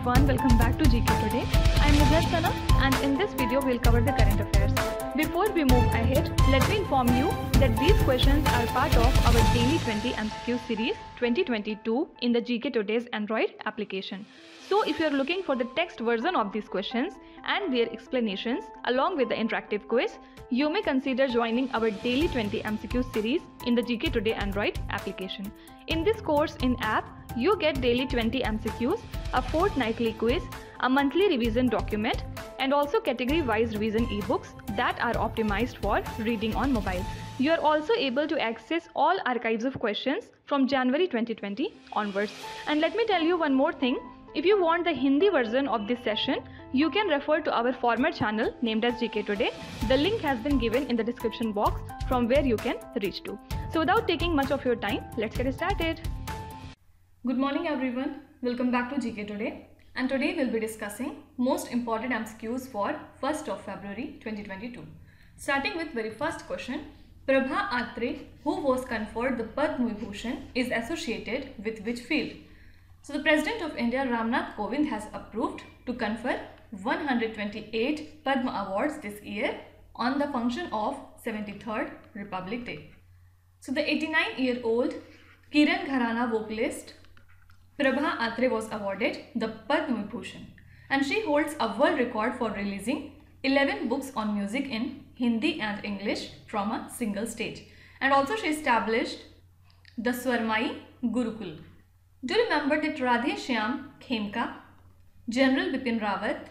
everyone, welcome back to GK Today. I am Sana and in this video we'll cover the current affairs. Before we move ahead, let me inform you that these questions are part of our daily 20 MCQ series 2022 in the GK Today's Android application. So if you are looking for the text version of these questions and their explanations along with the interactive quiz, you may consider joining our daily 20 MCQ series in the GK Today Android application. In this course in app, you get daily 20 MCQs, a fortnightly quiz, a monthly revision document, and also category-wise revision e-books that are optimized for reading on mobile. You are also able to access all archives of questions from January 2020 onwards. And let me tell you one more thing. If you want the Hindi version of this session, you can refer to our former channel named as GK Today. The link has been given in the description box from where you can reach to. So without taking much of your time, let's get started. Good morning everyone. Welcome back to GK Today. And today we'll be discussing most important MCQs for 1st of February 2022. Starting with very first question. Prabha Atre, who was conferred the Padma Vibhushan, is associated with which field? So the President of India, Ramnath Kovind, has approved to confer 128 Padma Awards this year on the function of 73rd Republic Day. So the 89-year-old Kiran Gharana vocalist Prabha Atre was awarded the Padma Vibhushan, and she holds a world record for releasing 11 books on music in Hindi and English from a single stage. And also she established the Swarmai Gurukul. Do you remember that Radhe Shyam Khemka, General Bipin Rawat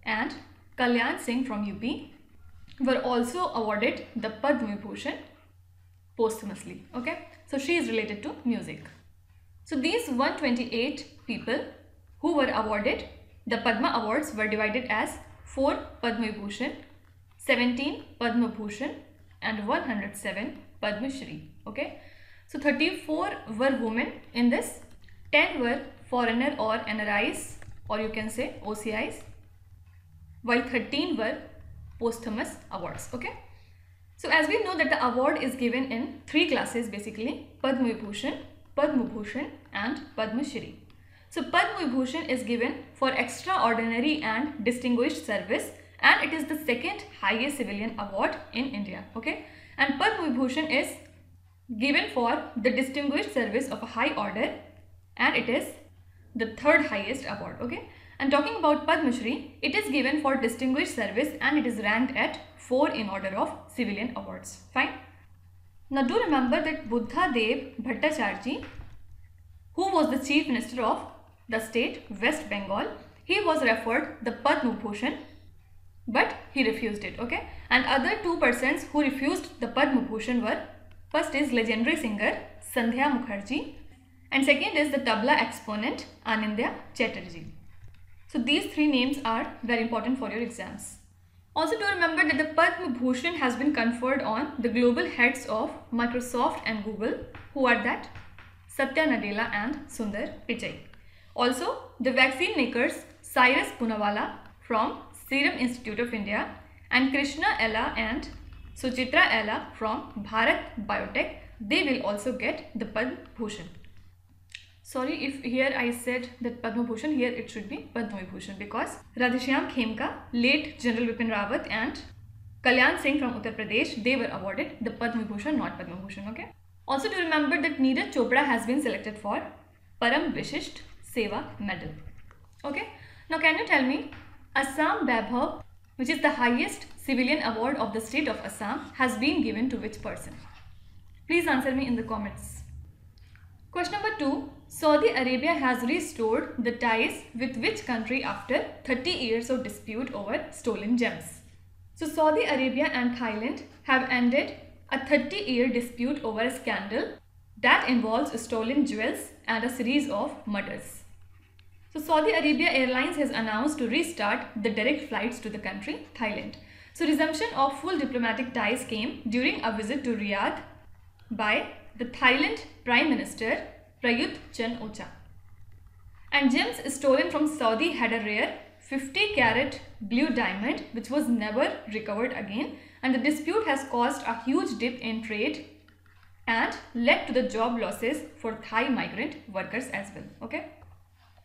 and Kalyan Singh from UP were also awarded the Padma Vibhushan posthumously. Okay, so she is related to music. So these 128 people who were awarded the Padma Awards were divided as 4 Padma Vibhushan, 17 Padma Bhushan and 107 Padma Shri. Okay, so 34 were women in this, 10 were foreigner or NRIs, or you can say OCIs, while 13 were posthumous awards. Okay, so as we know that the award is given in 3 classes basically: Padma Vibhushan, Padma Bhushan and Padma Shri. So Padma Vibhushan is given for extraordinary and distinguished service, and it is the second highest civilian award in India. Okay, and Padma Vibhushan is given for the distinguished service of a high order, and it is the third highest award. Okay, and talking about Padma Shri, it is given for distinguished service and it is ranked at 4 in order of civilian awards. Fine. Now do remember that Buddha Dev Bhattacharya, who was the Chief Minister of the state West Bengal, he was referred the Padma Bhushan, but he refused it. Okay, and other 2 persons who refused the Padma Bhushan were: first is legendary singer Sandhya Mukherjee, and second is the tabla exponent Anindya Chatterjee. So these 3 names are very important for your exams. Also do remember that the Padma Bhushan has been conferred on the global heads of Microsoft and Google, who are that Satya Nadella and Sundar Pichai. Also the vaccine makers Cyrus Poonawalla from Serum Institute of India and Krishna Ella and Suchitra Ella from Bharat Biotech, they will also get the Padma Bhushan. Sorry if here I said that Padma Bhushan, here it should be Padma Vibhushan, because Radheshyam Khemka, late General Bipin Rawat and Kalyan Singh from Uttar Pradesh, they were awarded the Padma Vibhushan, not Padma Bhushan. Okay. Also to remember that Neeraj Chopra has been selected for Param Vishisht Seva Medal. Okay. Now can you tell me, Assam Vaibhav, which is the highest civilian award of the state of Assam, has been given to which person? Please answer me in the comments. Question number 2. Saudi Arabia has restored the ties with which country after 30 years of dispute over stolen gems? So Saudi Arabia and Thailand have ended a 30-year dispute over a scandal that involves stolen jewels and a series of murders. So Saudi Arabia Airlines has announced to restart the direct flights to the country, Thailand. So resumption of full diplomatic ties came during a visit to Riyadh by the Thailand Prime Minister Prayut Chan-o-cha. And gems stolen from Saudi had a rare 50-carat blue diamond which was never recovered again, and the dispute has caused a huge dip in trade and led to the job losses for Thai migrant workers as well. Okay.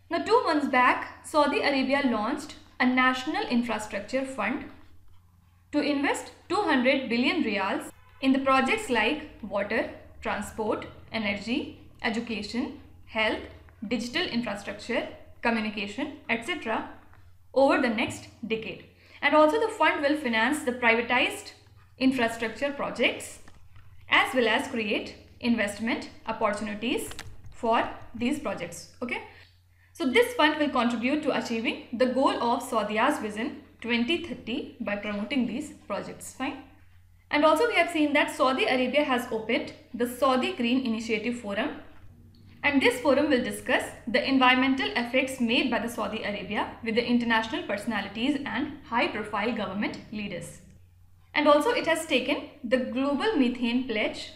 Now 2 months back, Saudi Arabia launched a national infrastructure fund to invest 200 billion riyals in the projects like water, transport, energy, education, health, digital infrastructure, communication, etc. over the next decade. And also the fund will finance the privatized infrastructure projects as well as create investment opportunities for these projects. Okay. So this fund will contribute to achieving the goal of Saudia's Vision 2030 by promoting these projects. Fine. And also we have seen that Saudi Arabia has opened the Saudi Green Initiative Forum, and this forum will discuss the environmental effects made by the Saudi Arabia with the international personalities and high-profile government leaders. And also it has taken the Global Methane Pledge,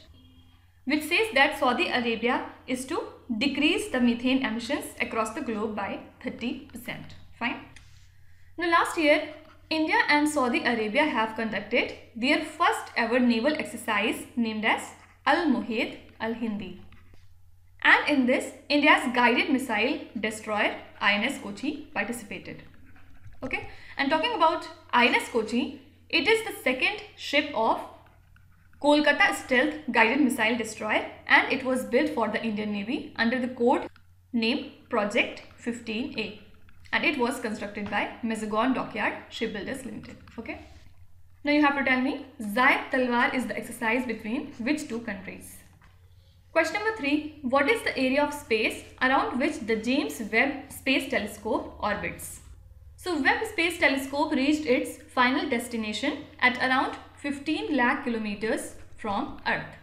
which says that Saudi Arabia is to decrease the methane emissions across the globe by 30%. Fine. Now last year, India and Saudi Arabia have conducted their first ever naval exercise named as Al-Muhit Al-Hindi. And in this, India's guided missile destroyer INS Kochi participated. Okay. And talking about INS Kochi, it is the second ship of Kolkata Stealth Guided Missile Destroyer, and it was built for the Indian Navy under the code name Project 15A, and it was constructed by Mazagon Dockyard Shipbuilders Limited. Okay. Now you have to tell me, Zayed Talwar is the exercise between which two countries? Question number 3. What is the area of space around which the James Webb Space Telescope orbits? So Webb Space Telescope reached its final destination at around 15 lakh kilometers from Earth.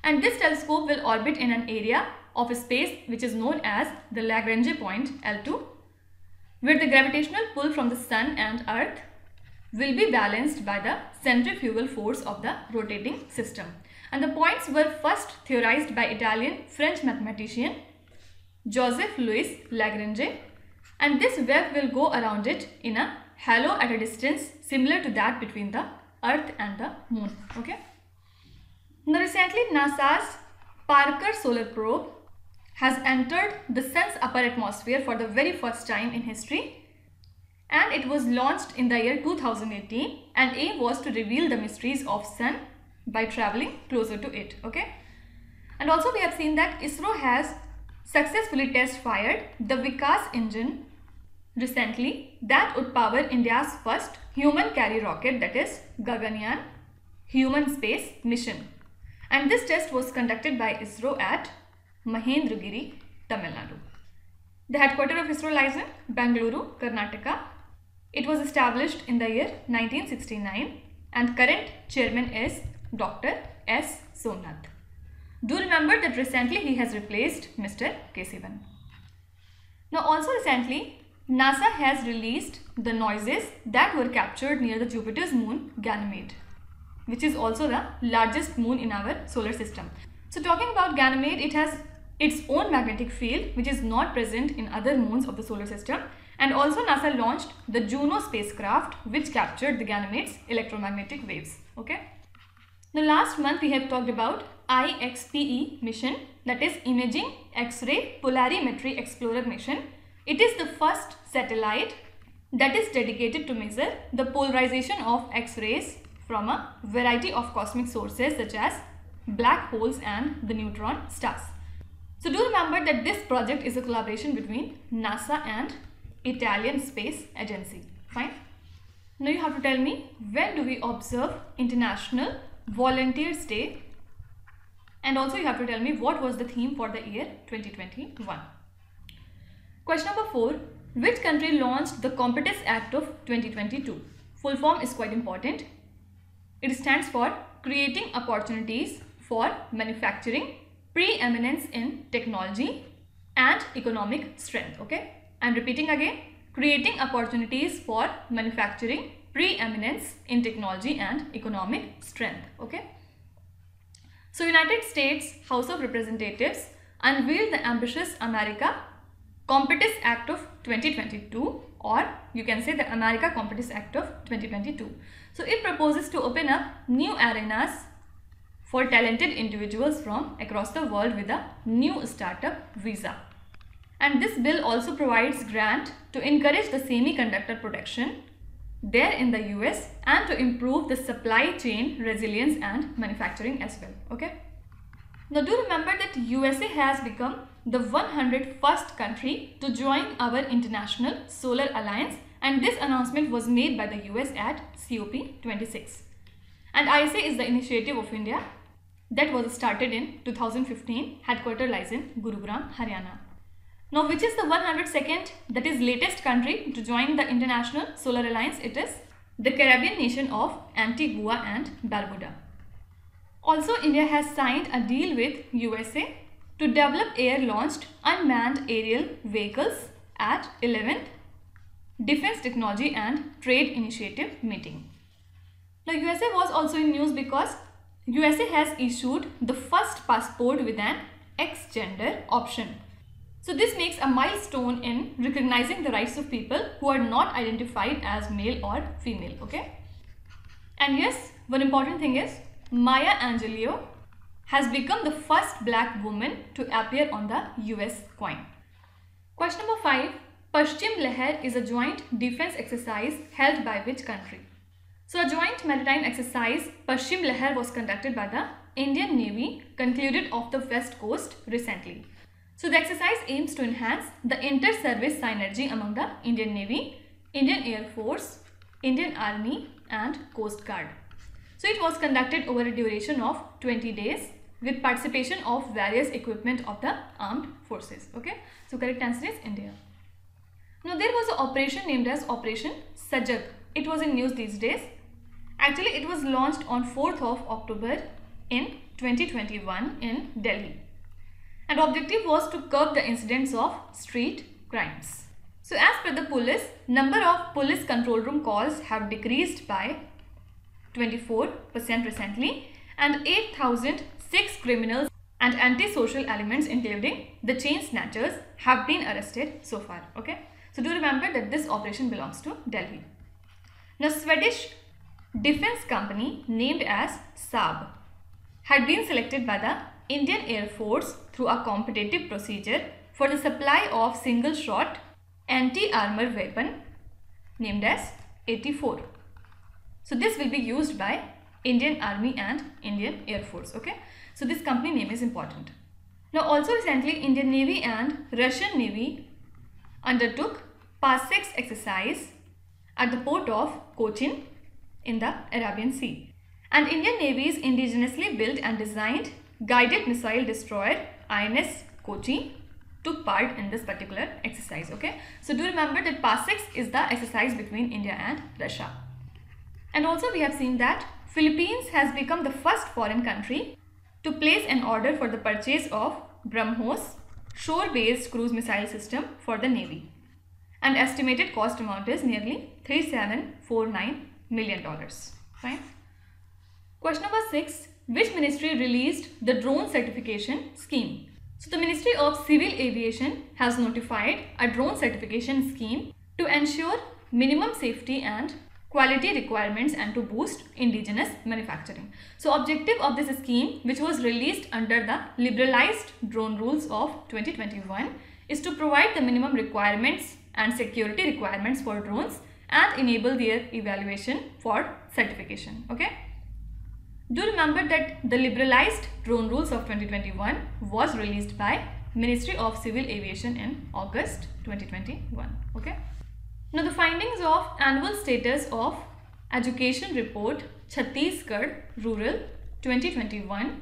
And this telescope will orbit in an area of space which is known as the Lagrange point L2, where the gravitational pull from the Sun and Earth will be balanced by the centrifugal force of the rotating system. And the points were first theorized by Italian-French mathematician Joseph Louis Lagrange, and this web will go around it in a halo at a distance similar to that between the Earth and the Moon. Okay. Now recently NASA's Parker Solar Probe has entered the Sun's upper atmosphere for the very first time in history, and it was launched in the year 2018, and aim was to reveal the mysteries of Sun by traveling closer to it. Okay. And also we have seen that ISRO has successfully test fired the Vikas engine recently that would power India's first human carry rocket, that is Gaganyaan human space mission. And this test was conducted by ISRO at Mahendragiri, Tamil Nadu. The headquarters of ISRO lies in Bengaluru, Karnataka. It was established in the year 1969, and current chairman is Dr. S. Somnath. Do remember that recently he has replaced Mr. K7. Now also recently, NASA has released the noises that were captured near the Jupiter's moon Ganymede, which is also the largest moon in our solar system. So talking about Ganymede, it has its own magnetic field which is not present in other moons of the solar system, and also NASA launched the Juno spacecraft which captured the Ganymede's electromagnetic waves. Okay. Now last month we have talked about IXPE mission, that is Imaging X-ray Polarimetry Explorer mission. It is the first satellite that is dedicated to measure the polarization of X-rays from a variety of cosmic sources such as black holes and the neutron stars. So do remember that this project is a collaboration between NASA and Italian Space Agency. Fine. Now you have to tell me, when do we observe International Volunteers Day? And also you have to tell me what was the theme for the year 2021. Question number 4. Which country launched the Competence Act of 2022? Full form is quite important. It stands for Creating Opportunities for Manufacturing, Preeminence in Technology and Economic Strength. Okay. I'm repeating again. Creating Opportunities for Manufacturing, Preeminence in Technology and Economic Strength. Okay. So United States House of Representatives unveiled the ambitious America Competence Act of 2022, or you can say the America Competence Act of 2022. So it proposes to open up new arenas for talented individuals from across the world with a new startup visa. And this bill also provides grant to encourage the semiconductor production there in the US and to improve the supply chain resilience and manufacturing as well. Okay. Now do remember that USA has become the 101st country to join our International Solar Alliance, and this announcement was made by the US at COP26. And ISA is the initiative of India that was started in 2015. Headquarter lies in Gurugram, Haryana. Now which is the 102nd, that is latest country to join the International Solar Alliance? It is the Caribbean nation of Antigua and Barbuda. Also, India has signed a deal with USA to develop air-launched unmanned aerial vehicles at 11th Defense Technology and Trade Initiative meeting. Now, USA was also in news because USA has issued the first passport with an X-gender option. So this makes a milestone in recognizing the rights of people who are not identified as male or female. Okay. And yes, one important thing is Maya Angelou has become the first black woman to appear on the US coin. Question number 5. Paschim Lehar is a joint defense exercise held by which country? So a joint maritime exercise Paschim Lehar was conducted by the Indian Navy, concluded off the west coast recently. So the exercise aims to enhance the inter-service synergy among the Indian Navy, Indian Air Force, Indian Army and Coast Guard. So it was conducted over a duration of 20 days with participation of various equipment of the armed forces. Okay. So correct answer is India. Now there was an operation named as Operation Sajag. It was in news these days. Actually it was launched on 4th of October in 2021 in Delhi. And objective was to curb the incidents of street crimes. So as per the police, number of police control room calls have decreased by 24% recently, and 8,006 criminals and antisocial elements including the chain snatchers have been arrested so far. Okay. So do remember that this operation belongs to Delhi. Now Swedish defense company named as Saab had been selected by the Indian Air Force through a competitive procedure for the supply of single shot anti-armor weapon named as 84. So this will be used by Indian Army and Indian Air Force. Okay. So this company name is important. Now also recently Indian Navy and Russian Navy undertook Paschim exercise at the port of Cochin in the Arabian Sea. And Indian Navy's indigenously built and designed guided missile destroyer INS Kochi took part in this particular exercise. Okay. So do remember that Paschim is the exercise between India and Russia. And also we have seen that Philippines has become the first foreign country to place an order for the purchase of BrahMos shore-based cruise missile system for the Navy. And estimated cost amount is nearly $3749 million. Fine. Question number 6. Which ministry released the drone certification scheme? So the Ministry of Civil Aviation has notified a drone certification scheme to ensure minimum safety and quality requirements and to boost indigenous manufacturing. So objective of this scheme, which was released under the liberalized drone rules of 2021, is to provide the minimum requirements and security requirements for drones and enable their evaluation for certification. Okay. Do remember that the liberalized drone rules of 2021 was released by Ministry of Civil Aviation in August 2021. Okay. Now the findings of annual status of education report Chhattisgarh Rural 2021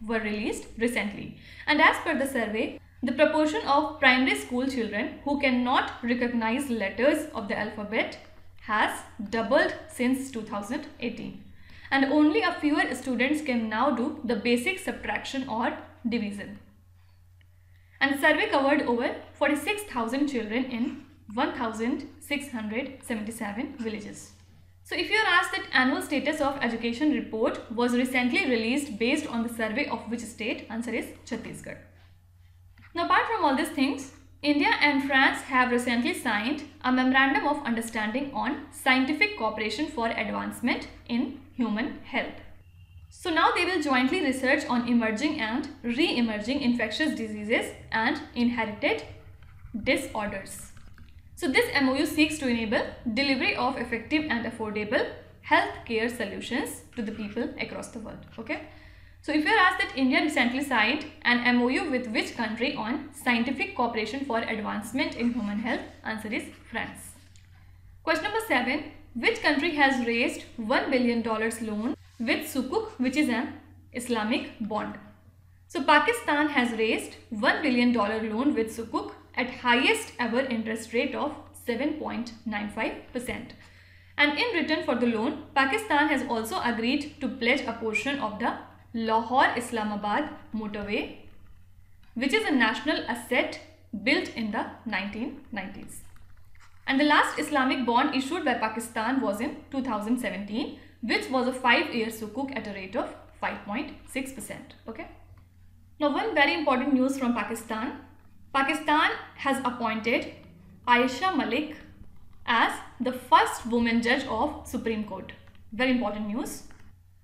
were released recently, and as per the survey, the proportion of primary school children who cannot recognize letters of the alphabet has doubled since 2018, and only a fewer students can now do the basic subtraction or division. And the survey covered over 46,000 children in 1,677 villages. So if you are asked that annual status of education report was recently released based on the survey of which state, answer is Chhattisgarh. Now apart from all these things, India and France have recently signed a memorandum of understanding on scientific cooperation for advancement in human health. So now they will jointly research on emerging and re-emerging infectious diseases and inherited disorders. So this MOU seeks to enable delivery of effective and affordable healthcare solutions to the people across the world. Okay. So if you are asked that India recently signed an MOU with which country on scientific cooperation for advancement in human health, answer is France. Question number 7. Which country has raised $1 billion loan with Sukuk, which is an Islamic bond? So Pakistan has raised $1 billion loan with Sukuk at highest ever interest rate of 7.95%. And in return for the loan, Pakistan has also agreed to pledge a portion of the Lahore-Islamabad motorway, which is a national asset built in the 1990s. And the last Islamic bond issued by Pakistan was in 2017, which was a 5-year Sukuk at a rate of 5.6%. Okay. Now, one very important news from Pakistan. Pakistan has appointed Aisha Malik as the first woman judge of Supreme Court. Very important news.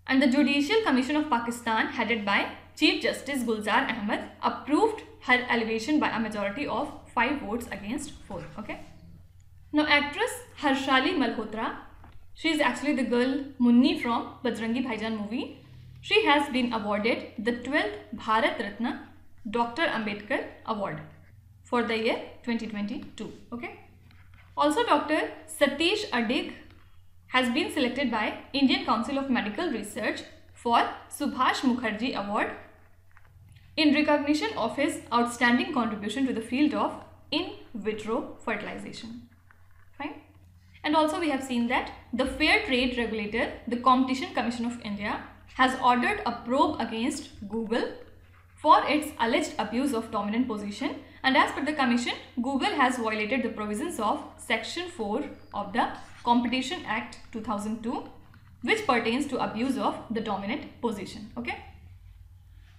And the Judicial Commission of Pakistan, headed by Chief Justice Gulzar Ahmed, approved her elevation by a majority of 5 votes against 4. Okay. Now, actress Harshali Malhotra, she is actually the girl Munni from Bajrangi Bhaijaan movie. She has been awarded the 12th Bharat Ratna Dr. Ambedkar Award for the year 2022. Okay. Also, Dr. Satish Adig has been selected by Indian Council of Medical Research for Subhash Mukherjee Award in recognition of his outstanding contribution to the field of in vitro fertilization. Fine. And also we have seen that the Fair Trade Regulator, the Competition Commission of India, has ordered a probe against Google for its alleged abuse of dominant position, and as per the commission, Google has violated the provisions of Section 4 of the Competition Act 2002, which pertains to abuse of the dominant position. Okay.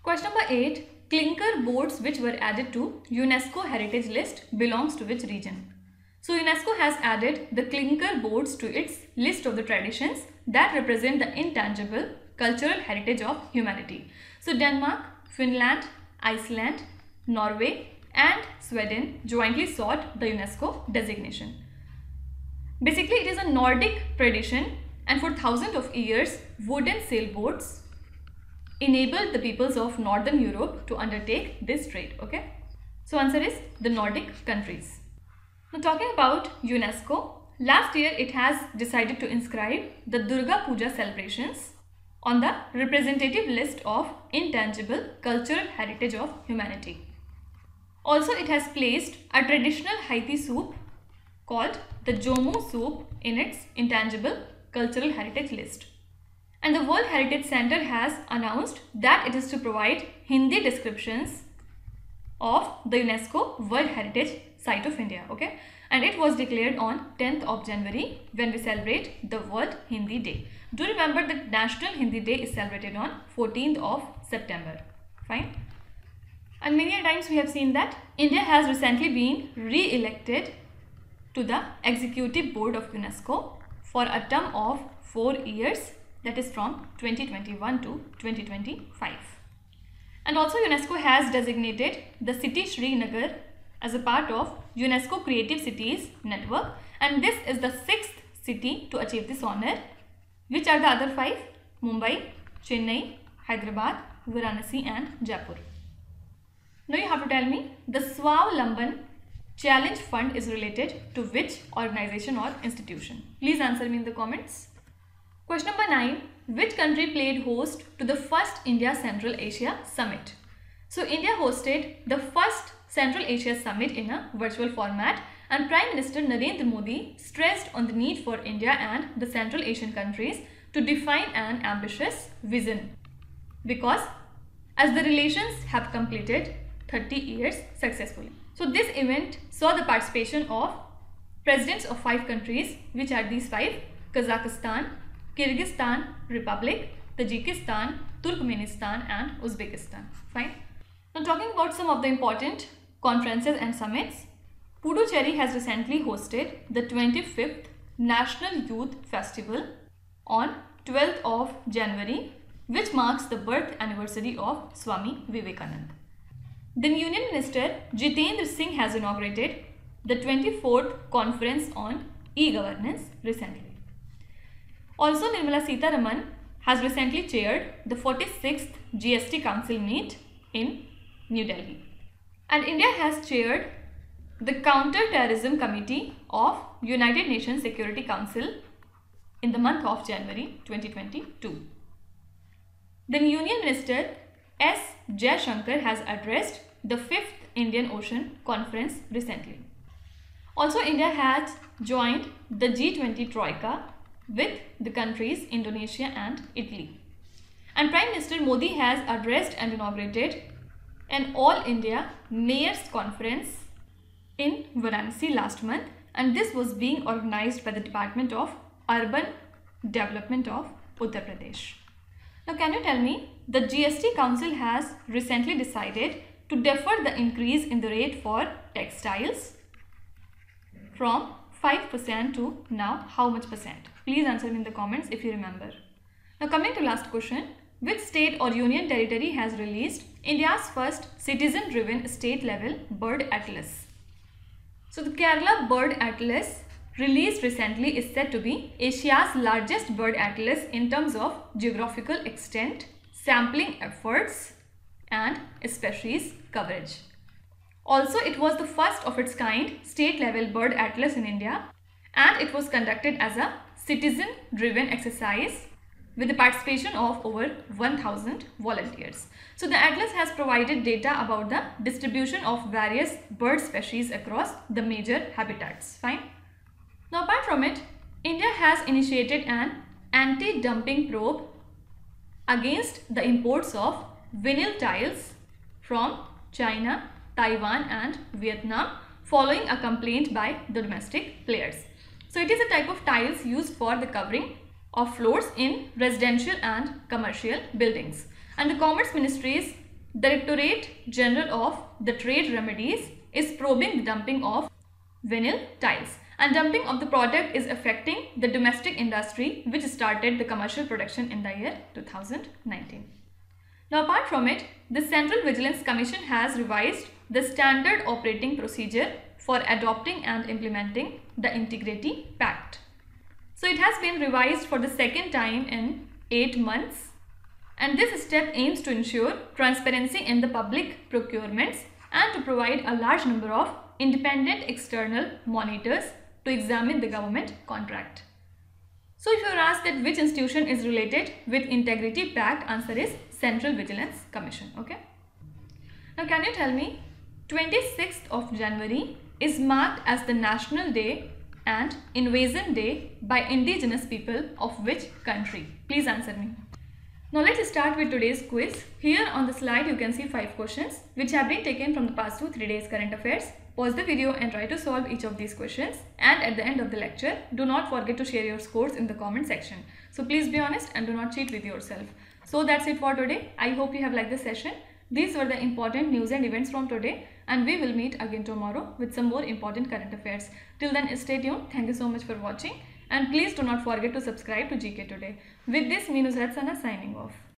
Question number 8. Clinker boats which were added to UNESCO Heritage List belongs to which region? So UNESCO has added the clinker boats to its list of the traditions that represent the intangible cultural heritage of humanity. So Denmark, Finland, Iceland, Norway and Sweden jointly sought the UNESCO designation. Basically, it is a Nordic tradition, and for thousands of years, wooden sailboats enabled the peoples of Northern Europe to undertake this trade. Okay, so answer is the Nordic countries. Now, talking about UNESCO, last year it has decided to inscribe the Durga Puja celebrations on the representative list of intangible cultural heritage of humanity. Also, it has placed a traditional Haiti soup called the Jomu soup in its intangible cultural heritage list. And the World Heritage Center has announced that it is to provide Hindi descriptions of the UNESCO World Heritage Site of India. Okay, and it was declared on 10th of January when we celebrate the World Hindi Day. Do remember that National Hindi Day is celebrated on 14th of September. Fine. And many times we have seen that India has recently been re-elected to the Executive Board of UNESCO for a term of 4 years, that is from 2021 to 2025. And also UNESCO has designated the city Srinagar as a part of UNESCO Creative Cities Network, and this is the 6th city to achieve this honor. Which are the other 5? Mumbai, Chennai, Hyderabad, Varanasi and Jaipur. Now you have to tell me the Swavlamban Challenge Fund is related to which organization or institution? Please answer me in the comments. Question number 9. Which country played host to the first India Central Asia Summit? So India hosted the first Central Asia Summit in a virtual format, and Prime Minister Narendra Modi stressed on the need for India and the Central Asian countries to define an ambitious vision, because as the relations have completed 30 years successfully. So this event saw the participation of presidents of 5 countries, which are these 5: Kazakhstan, Kyrgyzstan Republic, Tajikistan, Turkmenistan and Uzbekistan. Fine. Now talking about some of the important conferences and summits, Puducherry has recently hosted the 25th National Youth Festival on 12th of January, which marks the birth anniversary of Swami Vivekananda. The Union Minister Jitendra Singh has inaugurated the 24th Conference on E-Governance recently. Also, Nirmala Sitharaman has recently chaired the 46th GST Council meet in New Delhi. And India has chaired the Counter-Terrorism Committee of United Nations Security Council in the month of January 2022. The Union Minister S. Jaishankar has addressed the 5th Indian Ocean Conference recently. Also, India has joined the G20 Troika with the countries Indonesia and Italy. And Prime Minister Modi has addressed and inaugurated an All India Mayors Conference in Varanasi last month, and this was being organized by the Department of Urban Development of Uttar Pradesh. Now, can you tell me, the GST Council has recently decided to defer the increase in the rate for textiles from 5% to now how much percent? Please answer me in the comments if you remember. Now, coming to last question, which state or union territory has released India's first citizen-driven state-level bird atlas? So, the Kerala Bird Atlas released recently is said to be Asia's largest bird atlas in terms of geographical extent, sampling efforts and species coverage. Also, it was the first of its kind state-level bird atlas in India, and it was conducted as a citizen-driven exercise with the participation of over 1,000 volunteers. So, the atlas has provided data about the distribution of various bird species across the major habitats. Fine. Now, apart from it, India has initiated an anti-dumping probe against the imports of vinyl tiles from China, Taiwan and Vietnam following a complaint by the domestic players. So, it is a type of tiles used for the covering of floors in residential and commercial buildings. And the Commerce Ministry's Directorate General of the Trade Remedies is probing the dumping of vinyl tiles. And dumping of the product is affecting the domestic industry, which started the commercial production in the year 2019. Now, apart from it, the Central Vigilance Commission has revised the standard operating procedure for adopting and implementing the Integrity Pact. So, it has been revised for the second time in 8 months, and this step aims to ensure transparency in the public procurements and to provide a large number of independent external monitors to examine the government contract. So, if you are asked that which institution is related with Integrity Pact, answer is Central Vigilance Commission. Okay. Now, can you tell me, 26th of January is marked as the National Day and Invasion Day by indigenous people of which country? Please answer me. Now, let's start with today's quiz. Here on the slide you can see 5 questions which have been taken from the past 2-3 days current affairs. Pause the video and try to solve each of these questions, and at the end of the lecture do not forget to share your scores in the comment section. So please be honest and do not cheat with yourself. So that's it for today. I hope you have liked this session. These were the important news and events from today, and we will meet again tomorrow with some more important current affairs. Till then, stay tuned. Thank you so much for watching, and please do not forget to subscribe to GK Today. With this, me Nusrat Sana signing off.